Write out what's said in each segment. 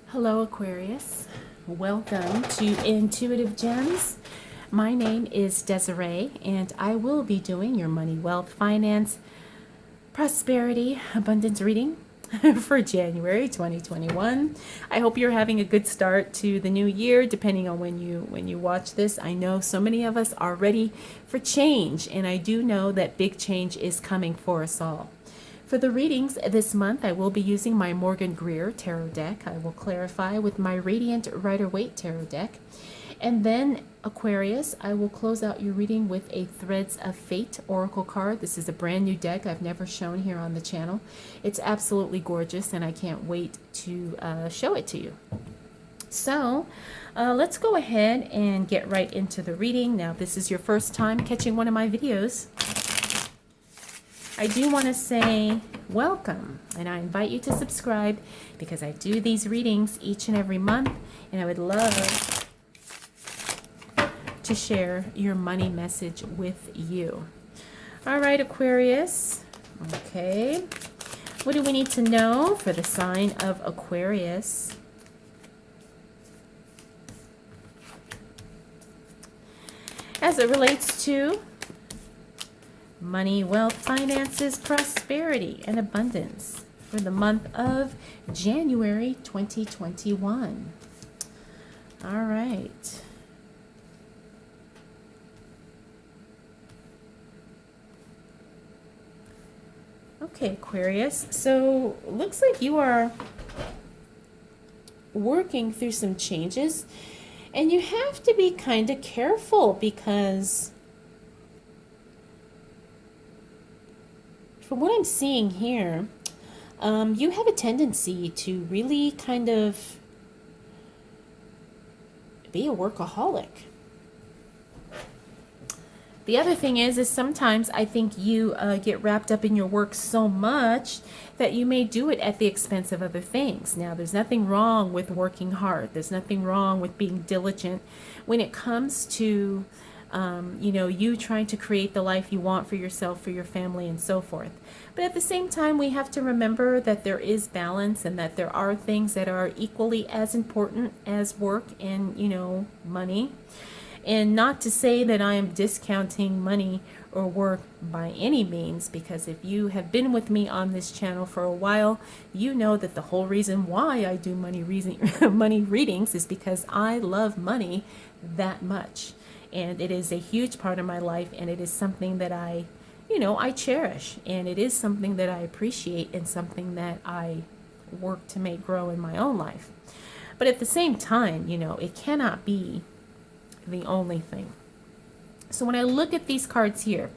Hello, Aquarius. Welcome to Intuitive Gems. My name is Desiree, and I will be doing your money, wealth, finance, prosperity, abundance reading for January 2021. I hope you're having a good start to the new year, depending on when you watch this. I know so many of us are ready for change, and I do know that big change is coming for us all. For the readings this month, I will be using my Morgan Greer Tarot deck. I will clarify with my Radiant Rider-Waite Tarot deck. And then, Aquarius, I will close out your reading with a Threads of Fate Oracle card. This is a brand new deck I've never shown here on the channel. It's absolutely gorgeous, and I can't wait to show it to you. So, let's go ahead and get right into the reading. Now, this is your first time catching one of my videos. I do want to say welcome, and I invite you to subscribe because I do these readings each and every month, and I would love to share your money message with you. All right, Aquarius. Okay. What do we need to know for the sign of Aquarius? As it relates to money, wealth, finances, prosperity, and abundance for the month of January 2021. All right. Okay, Aquarius. So, looks like you are working through some changes, and you have to be kind of careful because from what I'm seeing here, you have a tendency to really kind of be a workaholic. The other thing is sometimes I think you get wrapped up in your work so much that you may do it at the expense of other things. Now, there's nothing wrong with working hard. There's nothing wrong with being diligent when it comes to you trying to create the life you want for yourself, for your family, and so forth. But at the same time, we have to remember that there is balance and that there are things that are equally as important as work and, money. And not to say that I am discounting money or work by any means, because if you have been with me on this channel for a while, you know that the whole reason why I do money readings is because I love money that much. And it is a huge part of my life, and it is something that I cherish, and it is something that I appreciate, and something that I work to make grow in my own life. But at the same time, it cannot be the only thing. So when I look at these cards here,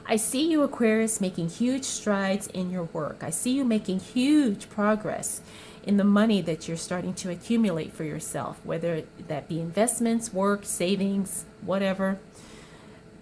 I see you, Aquarius, making huge strides in your work. I see you making huge progress in the money that you're starting to accumulate for yourself, whether that be investments, work, savings, whatever.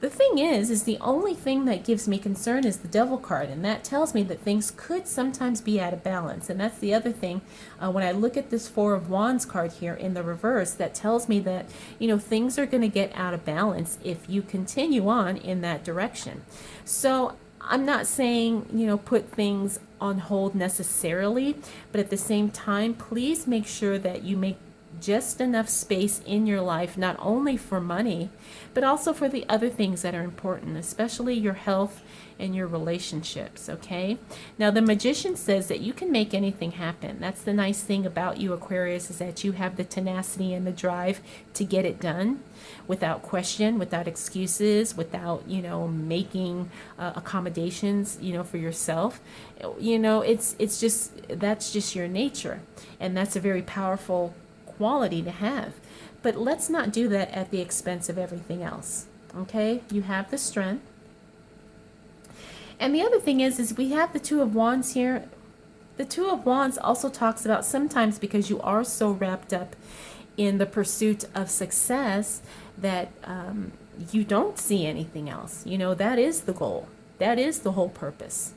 The thing is the only thing that gives me concern is the Devil card, and that tells me that things could sometimes be out of balance. And that's the other thing. When I look at this Four of Wands card here in the reverse, that tells me that, things are going to get out of balance if you continue on in that direction. So I'm not saying, put things on hold necessarily, but at the same time, please make sure that you make just enough space in your life, not only for money, but also for the other things that are important, especially your health and your relationships, okay? Now, the Magician says that you can make anything happen. That's the nice thing about you, Aquarius, is that you have the tenacity and the drive to get it done without question, without excuses, without, making accommodations, for yourself. It's just, that's just your nature. And that's a very powerful quality to have. But let's not do that at the expense of everything else. Okay? You have the strength. And the other thing is we have the Two of Wands here. The Two of Wands also talks about sometimes because you are so wrapped up in the pursuit of success that you don't see anything else. That is the goal. That is the whole purpose.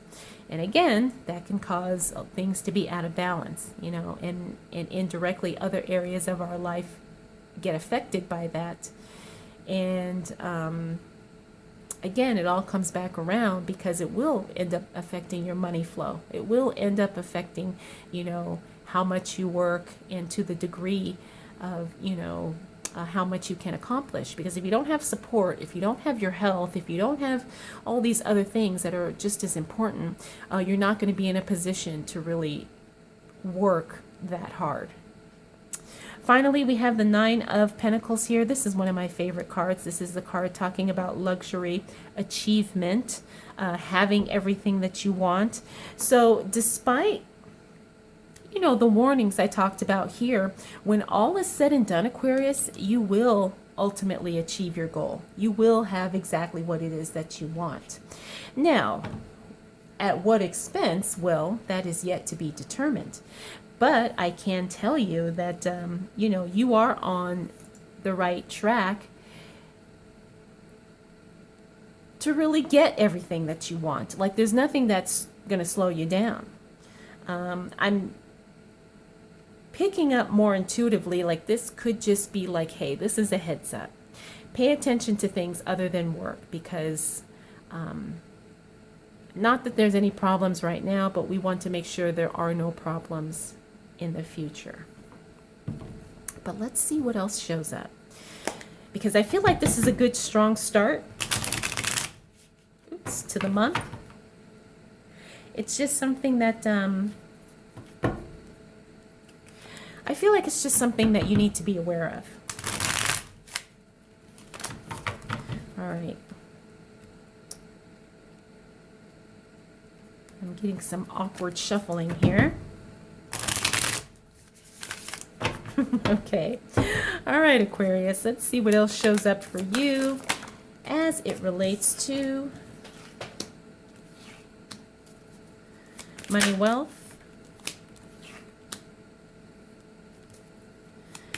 And again, that can cause things to be out of balance, and indirectly other areas of our life get affected by that. And again, it all comes back around because it will end up affecting your money flow. It will end up affecting, how much you work and to the degree of, how much you can accomplish. Because if you don't have support, if you don't have your health, if you don't have all these other things that are just as important, you're not going to be in a position to really work that hard. Finally, we have the Nine of Pentacles here. This is one of my favorite cards. This is the card talking about luxury, achievement, having everything that you want. So despite the warnings I talked about here, when all is said and done, Aquarius, you will ultimately achieve your goal. You will have exactly what it is that you want. Now, at what expense? Well, that is yet to be determined. But I can tell you that, you are on the right track to really get everything that you want. Like, there's nothing that's going to slow you down. I'm picking up more intuitively, like this could just be like, hey, this is a heads up. Pay attention to things other than work, because not that there's any problems right now, but we want to make sure there are no problems in the future. But let's see what else shows up, because I feel like this is a good strong start to the month. It's just something that I feel like it's just something that you need to be aware of. All right. I'm getting some awkward shuffling here. Okay. All right, Aquarius. Let's see what else shows up for you as it relates to money, wealth,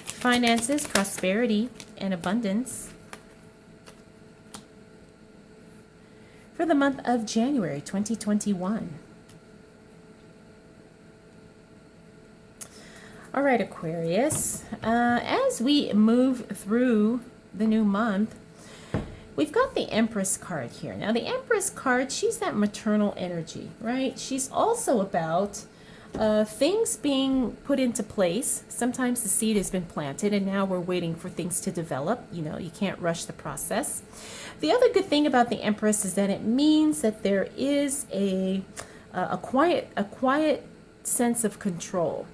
finances, prosperity, and abundance for the month of January 2021. All right, Aquarius, as we move through the new month, we've got the Empress card here. Now, the Empress card, she's that maternal energy, right? She's also about things being put into place. Sometimes the seed has been planted and now we're waiting for things to develop. You can't rush the process. The other good thing about the Empress is that it means that there is a quiet sense of control.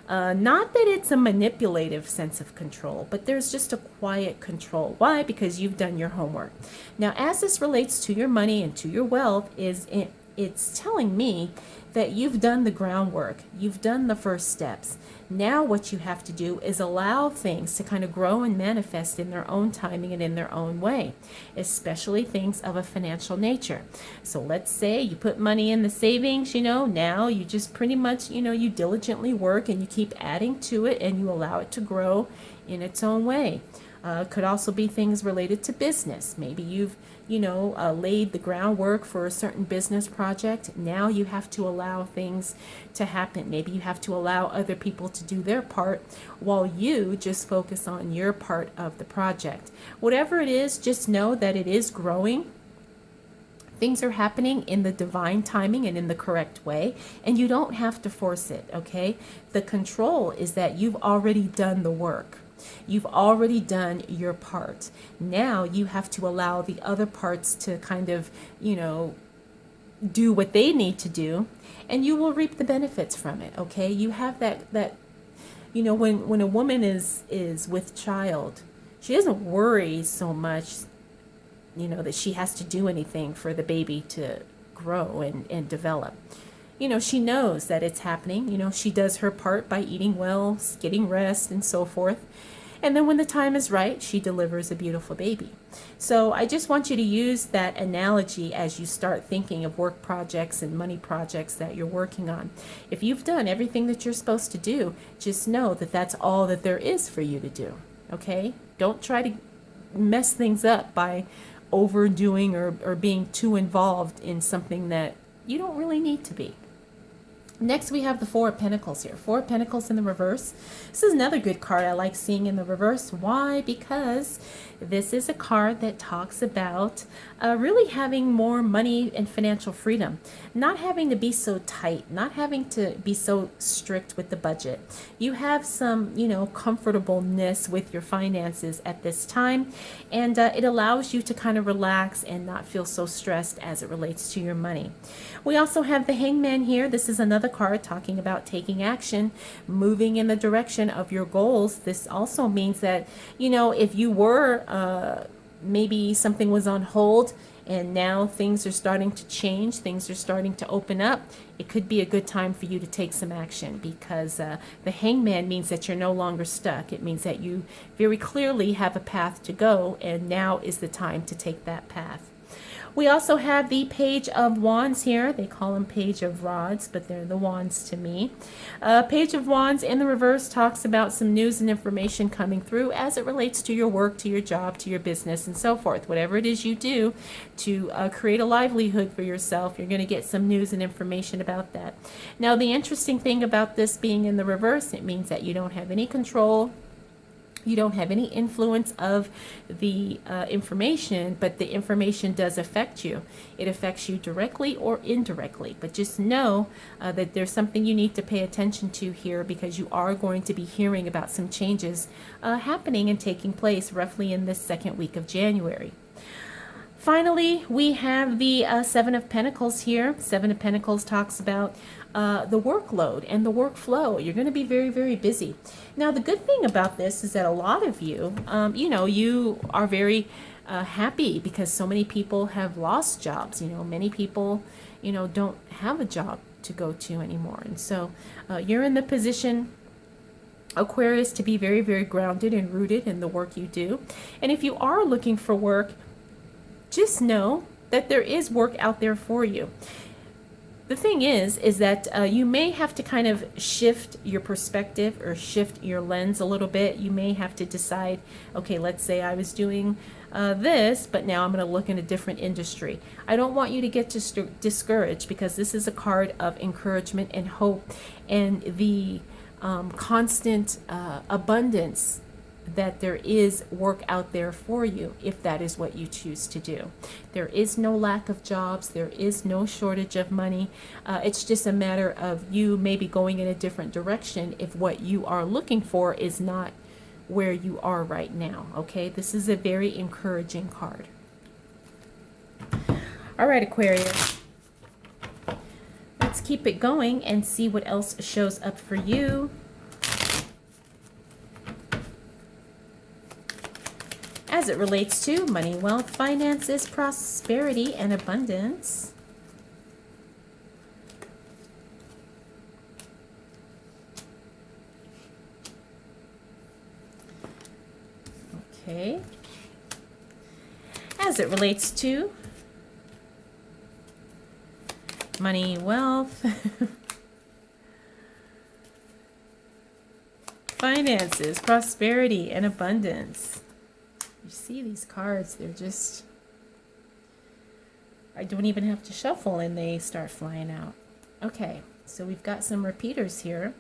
Not that it's a manipulative sense of control, but there's just a quiet control. Why? Because you've done your homework. Now, as this relates to your money and to your wealth, it's telling me that you've done the groundwork. You've done the first steps. Now what you have to do is allow things to kind of grow and manifest in their own timing and in their own way, especially things of a financial nature. So let's say you put money in the savings, now you just pretty much, you diligently work and you keep adding to it and you allow it to grow in its own way. Could also be things related to business. Maybe you've laid the groundwork for a certain business project. Now you have to allow things to happen. Maybe you have to allow other people to do their part while you just focus on your part of the project. Whatever it is, just know that it is growing. Things are happening in the divine timing and in the correct way, and you don't have to force it, okay? The control is that you've already done the work. You've already done your part. Now you have to allow the other parts to kind of, do what they need to do, and you will reap the benefits from it, okay? You have that when a woman is with child, she doesn't worry so much, that she has to do anything for the baby to grow and develop. She knows that it's happening. She does her part by eating well, getting rest, and so forth. And then when the time is right, she delivers a beautiful baby. So I just want you to use that analogy as you start thinking of work projects and money projects that you're working on. If you've done everything that you're supposed to do, just know that that's all that there is for you to do. Okay? Don't try to mess things up by overdoing or being too involved in something that you don't really need to be. Next, we have the Four of Pentacles here. Four of Pentacles in the reverse. This is another good card I like seeing in the reverse. Why? Because this is a card that talks about really having more money and financial freedom. Not having to be so tight. Not having to be so strict with the budget. You have some, comfortableness with your finances at this time. And it allows you to kind of relax and not feel so stressed as it relates to your money. We also have the Hangman here. This is another card talking about taking action, moving in the direction of your goals. This also means that, if you were, maybe something was on hold and now things are starting to change, things are starting to open up, it could be a good time for you to take some action, because the Hangman means that you're no longer stuck. It means that you very clearly have a path to go, and now is the time to take that path. We also have the Page of Wands here. They call them Page of Rods, but they're the Wands to me. Page of Wands in the reverse talks about some news and information coming through as it relates to your work, to your job, to your business, and so forth. Whatever it is you do to create a livelihood for yourself, you're going to get some news and information about that. Now, the interesting thing about this being in the reverse, it means that you don't have any control. You don't have any influence of the information, but the information does affect you. It affects you directly or indirectly. But just know that there's something you need to pay attention to here, because you are going to be hearing about some changes happening and taking place roughly in this second week of January. Finally, we have the Seven of Pentacles here. Seven of Pentacles talks about the workload and the workflow. You're going to be very, very busy. Now, the good thing about this is that a lot of you, you are very happy because so many people have lost jobs. Many people, don't have a job to go to anymore. And so you're in the position, Aquarius, to be very, very grounded and rooted in the work you do. And if you are looking for work, just know that there is work out there for you. The thing is that you may have to kind of shift your perspective or shift your lens a little bit. You may have to decide, okay, let's say I was doing this, but now I'm going to look in a different industry. I don't want you to get discouraged, because this is a card of encouragement and hope and the constant abundance that there is work out there for you if that is what you choose to do. There is no lack of jobs. There is no shortage of money. It's just a matter of you maybe going in a different direction if what you are looking for is not where you are right now. Okay, this is a very encouraging card. All right, Aquarius. Let's keep it going and see what else shows up for you. As it relates to money, wealth, finances, prosperity, and abundance. Okay. As it relates to money, wealth, finances, prosperity, and abundance. You see these cards, they're just, I don't even have to shuffle and they start flying out. Okay, so we've got some repeaters here.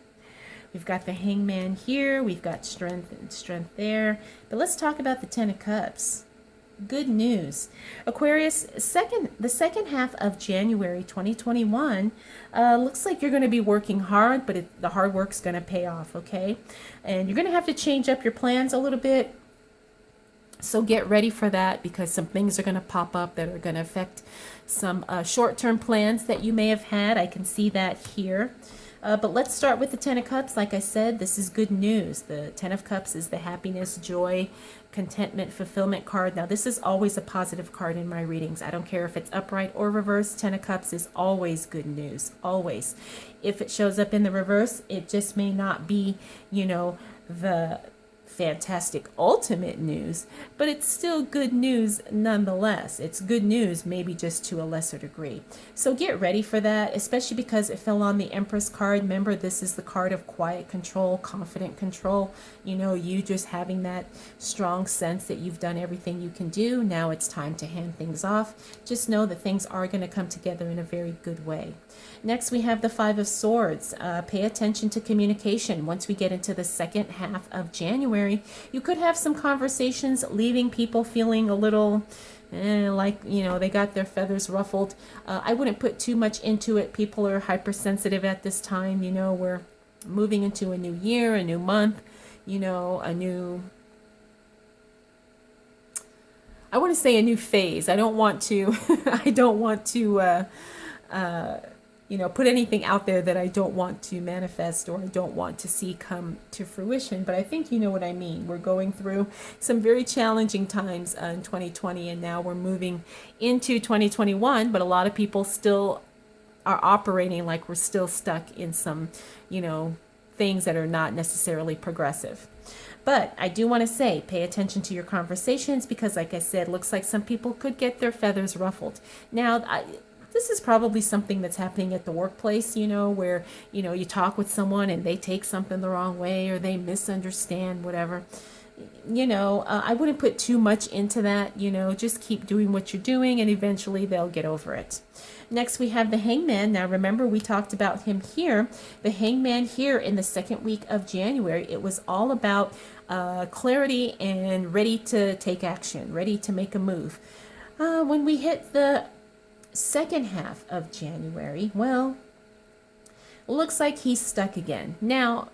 We've got the Hangman here, we've got strength and strength there. But let's talk about the Ten of Cups. Good news. Aquarius, the second half of January 2021 looks like you're going to be working hard, but the hard work's going to pay off, okay? And you're going to have to change up your plans a little bit. So get ready for that, because some things are going to pop up that are going to affect some short-term plans that you may have had. I can see that here. But let's start with the Ten of Cups. Like I said, this is good news. The Ten of Cups is the happiness, joy, contentment, fulfillment card. Now, this is always a positive card in my readings. I don't care if it's upright or reverse. Ten of Cups is always good news, always. If it shows up in the reverse, it just may not be, the fantastic ultimate news, but it's still good news nonetheless. It's good news, maybe just to a lesser degree. So get ready for that, especially because it fell on the Empress card. Remember, this is the card of quiet control, confident control. You know, you just having that strong sense that you've done everything you can do. Now it's time to hand things off. Just know that things are going to come together in a very good way. Next, we have the Five of Swords. Pay attention to communication. Once we get into the second half of January, you could have some conversations leaving people feeling a little like, you know, they got their feathers ruffled. I wouldn't put too much into it. People are hypersensitive at this time. You know, we're moving into a new year, a new month, you know, a new... I want to say a new phase. I don't want to, you know, put anything out there that I don't want to manifest or I don't want to see come to fruition. But I think you know what I mean. We're going through some very challenging times in 2020, and now we're moving into 2021. But a lot of people still are operating like we're still stuck in some, you know, things that are not necessarily progressive. But I do want to say, pay attention to your conversations because, like I said, looks like some people could get their feathers ruffled. Now, this is probably something that's happening at the workplace, you know, where, you know, you talk with someone and they take something the wrong way or they misunderstand, whatever. You know, I wouldn't put too much into that, you know, just keep doing what you're doing and eventually they'll get over it. Next, we have the Hangman. Now, remember, we talked about him here. The Hangman here in the second week of January, it was all about clarity and ready to take action, ready to make a move. When we hit the second half of January, well, looks like he's stuck again. Now,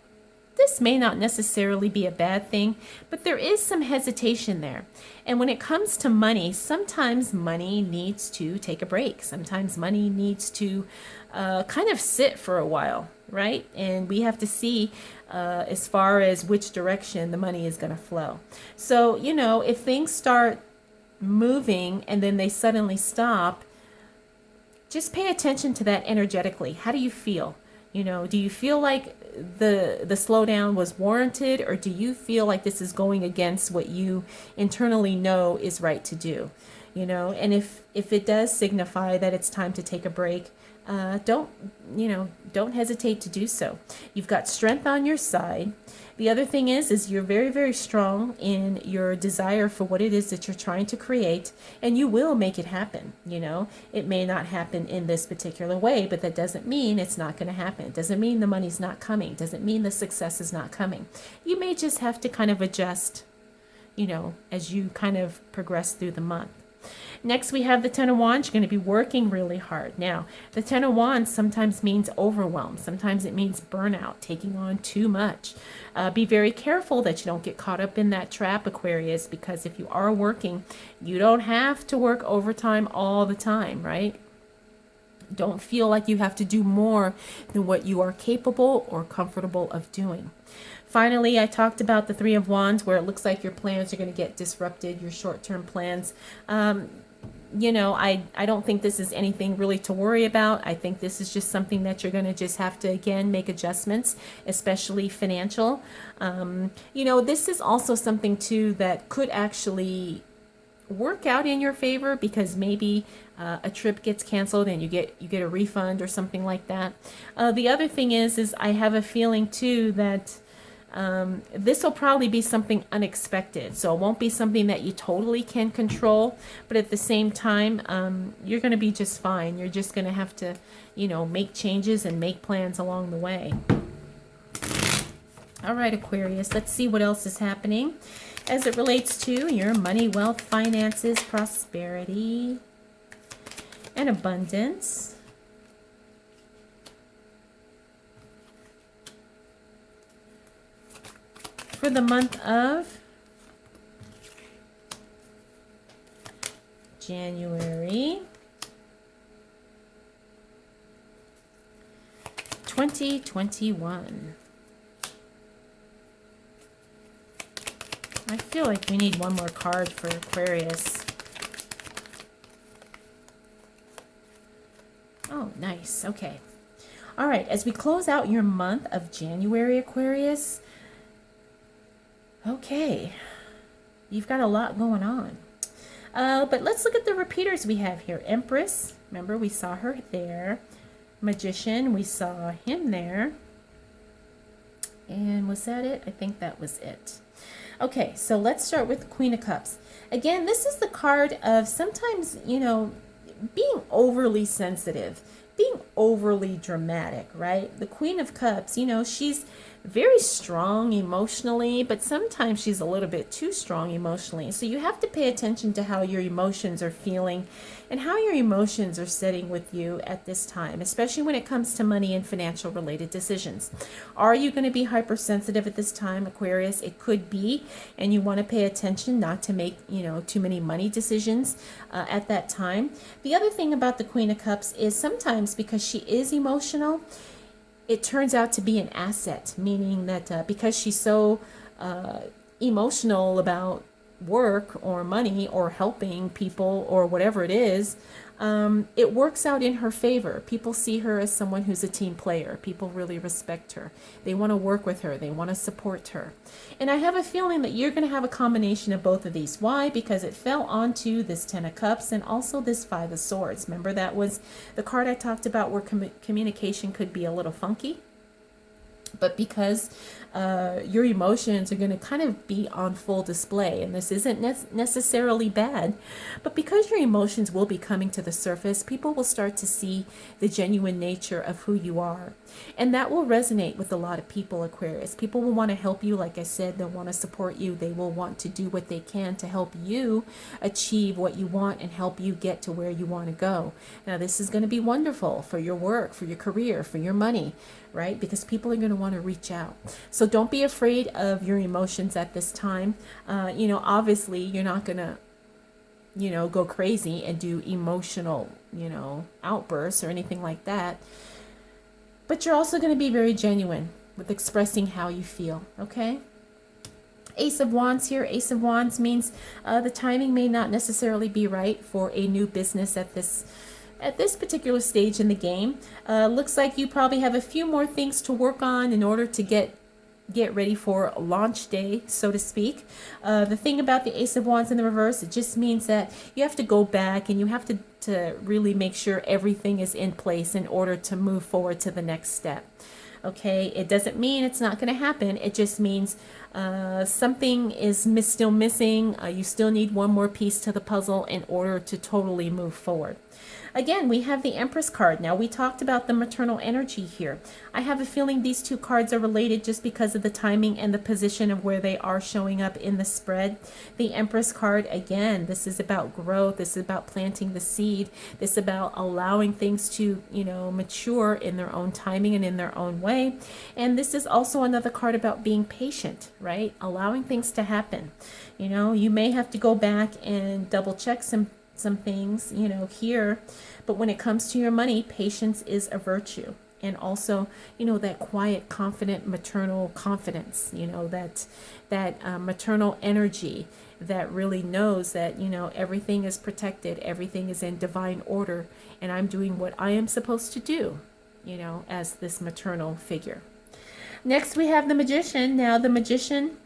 this may not necessarily be a bad thing, but there is some hesitation there. And when it comes to money, sometimes money needs to take a break. Sometimes money needs to kind of sit for a while, right? And we have to see as far as which direction the money is going to flow. So, you know, if things start moving and then they suddenly stop, just pay attention to that energetically. How do you feel? You know, do you feel like the slowdown was warranted, or do you feel like this is going against what you internally know is right to do? You know, and if it does signify that it's time to take a break, don't hesitate to do so. You've got strength on your side. The other thing is you're very, very strong in your desire for what it is that you're trying to create, and you will make it happen. You know, it may not happen in this particular way, but that doesn't mean it's not going to happen. It doesn't mean the money's not coming. It doesn't mean the success is not coming. You may just have to kind of adjust, you know, as you kind of progress through the month. Next, we have the Ten of Wands. You're going to be working really hard. Now, the Ten of Wands sometimes means overwhelm. Sometimes it means burnout, taking on too much. Be very careful that you don't get caught up in that trap, Aquarius, because if you are working, you don't have to work overtime all the time, right? Don't feel like you have to do more than what you are capable or comfortable of doing. Finally, I talked about the Three of Wands, where it looks like your plans are going to get disrupted, your short-term plans. You know, I don't think this is anything really to worry about. I think this is just something that you're going to just have to, again, make adjustments, especially financial. You know, this is also something, too, that could actually work out in your favor, because maybe a trip gets canceled and you get a refund or something like that. The other thing is I have a feeling, too, that this will probably be something unexpected. So it won't be something that you totally can control, but at the same time, you're going to be just fine. You're just going to have to, you know, make changes and make plans along the way. All right, Aquarius, let's see what else is happening as it relates to your money, wealth, finances, prosperity, and abundance. For the month of January 2021. I feel like we need one more card for Aquarius. Oh, nice. Okay. All right. As we close out your month of January, Aquarius, Okay, you've got a lot going on. But let's look at the repeaters we have here. Empress, remember we saw her there. Magician, we saw him there. And was that it? I think that was it. Okay, so let's start with Queen of Cups. Again, this is the card of sometimes, being overly sensitive, being overly dramatic, right? The Queen of Cups, she's very strong emotionally, but sometimes she's a little bit too strong emotionally. So you have to pay attention to how your emotions are feeling and how your emotions are sitting with you at this time, especially when it comes to money and financial related decisions. Are you going to be hypersensitive at this time, Aquarius? It could be, and you want to pay attention not to make, too many money decisions at that time. The other thing about the Queen of Cups is sometimes because she is emotional, it turns out to be an asset, meaning that because she's so emotional about work or money or helping people or whatever it is, it works out in her favor. People see her as someone who's a team player. People really respect her. They want to work with her. They want to support her. And I have a feeling that you're going to have a combination of both of these. Why? Because it fell onto this Ten of Cups and also this Five of Swords. Remember, that was the card I talked about where communication could be a little funky. But because your emotions are going to kind of be on full display, and this isn't necessarily bad, but because your emotions will be coming to the surface, people will start to see the genuine nature of who you are. And that will resonate with a lot of people, Aquarius. People will want to help you. Like I said, they'll want to support you. They will want to do what they can to help you achieve what you want and help you get to where you want to go. Now, this is going to be wonderful for your work, for your career, for your money, right? Because people are going to want to reach out. So don't be afraid of your emotions at this time. Obviously you're not going to, go crazy and do emotional, outbursts or anything like that. But you're also going to be very genuine with expressing how you feel, okay? Ace of Wands here. Ace of Wands means the timing may not necessarily be right for a new business at this particular stage in the game. Looks like you probably have a few more things to work on in order to get ready for launch day, so to speak. The thing about the Ace of Wands in the reverse, it just means that you have to go back and you have to really make sure everything is in place in order to move forward to the next step. Okay, it doesn't mean it's not going to happen. It just means something is still missing. You still need one more piece to the puzzle in order to totally move forward. Again, we have the Empress card. Now, we talked about the maternal energy here. I have a feeling these two cards are related just because of the timing and the position of where they are showing up in the spread. The Empress card, again, this is about growth. This is about planting the seed. This is about allowing things to, mature in their own timing and in their own way. And this is also another card about being patient, right? Allowing things to happen. You may have to go back and double check some things, here, but when it comes to your money, patience is a virtue. And also, that quiet, confident, maternal confidence, that maternal energy that really knows that, everything is protected, everything is in divine order, and I'm doing what I am supposed to do, as this maternal figure. Next, we have the Magician. Now, the Magician,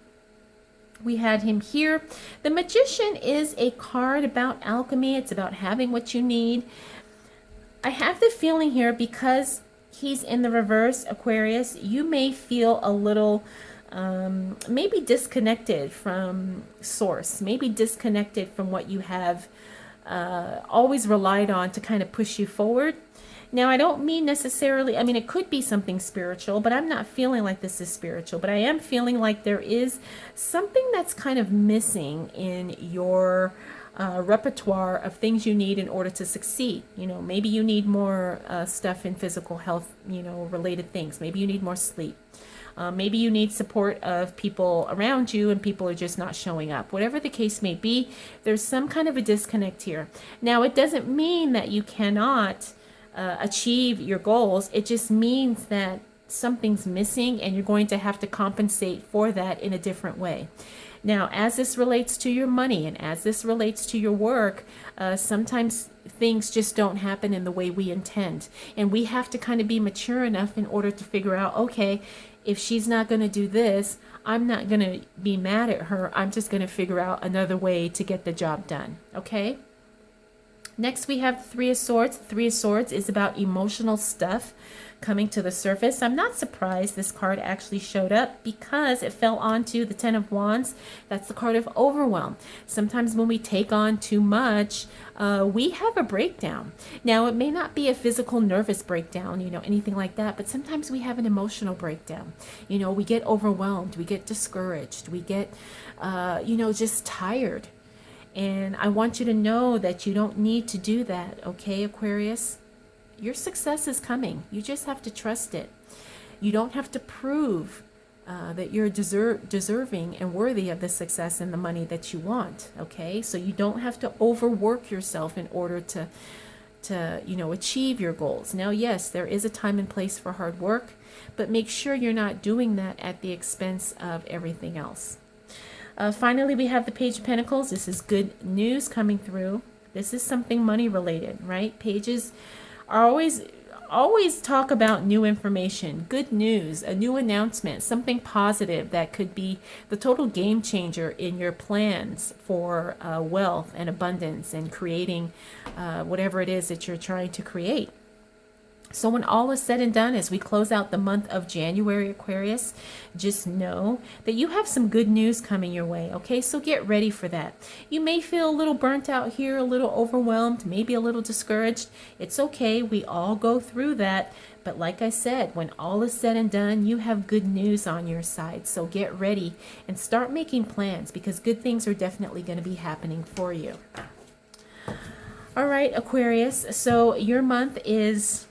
we had him here. The Magician is a card about alchemy. It's about having what you need. I have the feeling here, because he's in the reverse, Aquarius, you may feel a little maybe disconnected from source, maybe disconnected from what you have always relied on to kind of push you forward. Now, I don't mean necessarily, it could be something spiritual, but I'm not feeling like this is spiritual. But I am feeling like there is something that's kind of missing in your repertoire of things you need in order to succeed. Maybe you need more stuff in physical health, related things. Maybe you need more sleep. Maybe you need support of people around you and people are just not showing up. Whatever the case may be, there's some kind of a disconnect here. Now, it doesn't mean that you cannot achieve your goals. It just means that something's missing and you're going to have to compensate for that in a different way. Now, as this relates to your money and as this relates to your work, sometimes things just don't happen in the way we intend. And we have to kind of be mature enough in order to figure out, okay, if she's not going to do this, I'm not going to be mad at her. I'm just going to figure out another way to get the job done. Okay? Next, we have the Three of Swords. The Three of Swords is about emotional stuff coming to the surface. I'm not surprised this card actually showed up because it fell onto the Ten of Wands. That's the card of overwhelm. Sometimes when we take on too much, we have a breakdown. Now, it may not be a physical nervous breakdown, anything like that, but sometimes we have an emotional breakdown. We get overwhelmed, we get discouraged, we get, just tired. And I want you to know that you don't need to do that, okay, Aquarius? Your success is coming. You just have to trust it. You don't have to prove that you're deserving and worthy of the success and the money that you want, okay? So you don't have to overwork yourself in order to achieve your goals. Now, yes, there is a time and place for hard work, but make sure you're not doing that at the expense of everything else. Finally, we have the Page of Pentacles. This is good news coming through. This is something money related, right? Pages are always talk about new information, good news, a new announcement, something positive that could be the total game changer in your plans for wealth and abundance and creating whatever it is that you're trying to create. So when all is said and done, as we close out the month of January, Aquarius, just know that you have some good news coming your way, okay? So get ready for that. You may feel a little burnt out here, a little overwhelmed, maybe a little discouraged. It's okay. We all go through that. But like I said, when all is said and done, you have good news on your side. So get ready and start making plans because good things are definitely going to be happening for you. All right, Aquarius. So your month is...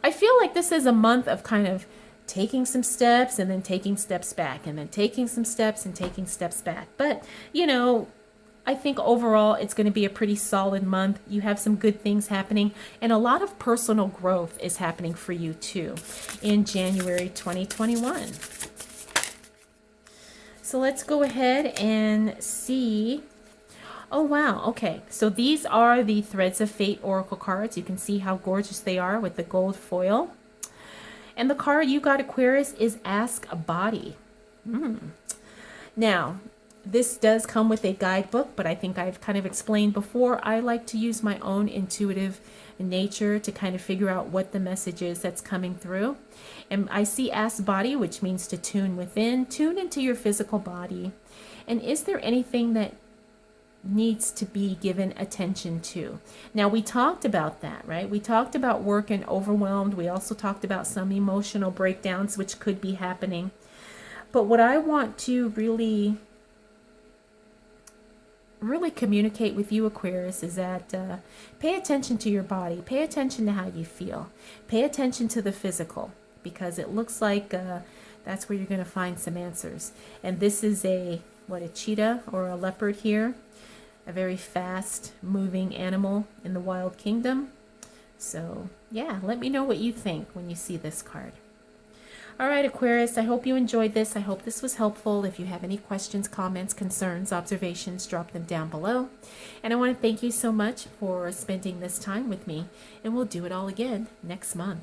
I feel like this is a month of kind of taking some steps and then taking steps back and then taking some steps and taking steps back. But, I think overall it's going to be a pretty solid month. You have some good things happening and a lot of personal growth is happening for you too in January 2021. So let's go ahead and see. Oh, wow. Okay. So these are the Threads of Fate Oracle cards. You can see how gorgeous they are with the gold foil. And the card you got, Aquarius, is Ask a Body. Now, this does come with a guidebook, but I think I've kind of explained before. I like to use my own intuitive nature to kind of figure out what the message is that's coming through. And I see Ask Body, which means to tune within, tune into your physical body. And is there anything that needs to be given attention to? Now, we talked about that, right? We talked about work and overwhelmed. We also talked about some emotional breakdowns which could be happening. But what I want to really communicate with you, Aquarius, is that pay attention to your body. Pay attention to how you feel. Pay attention to the physical because it looks like that's where you're going to find some answers. And this is a cheetah or a leopard here. A very fast moving animal in the wild kingdom. So yeah, let me know what you think when you see this card. All right, Aquarius, I hope you enjoyed this. I hope this was helpful. If you have any questions, comments, concerns, observations, drop them down below. And I want to thank you so much for spending this time with me. And we'll do it all again next month.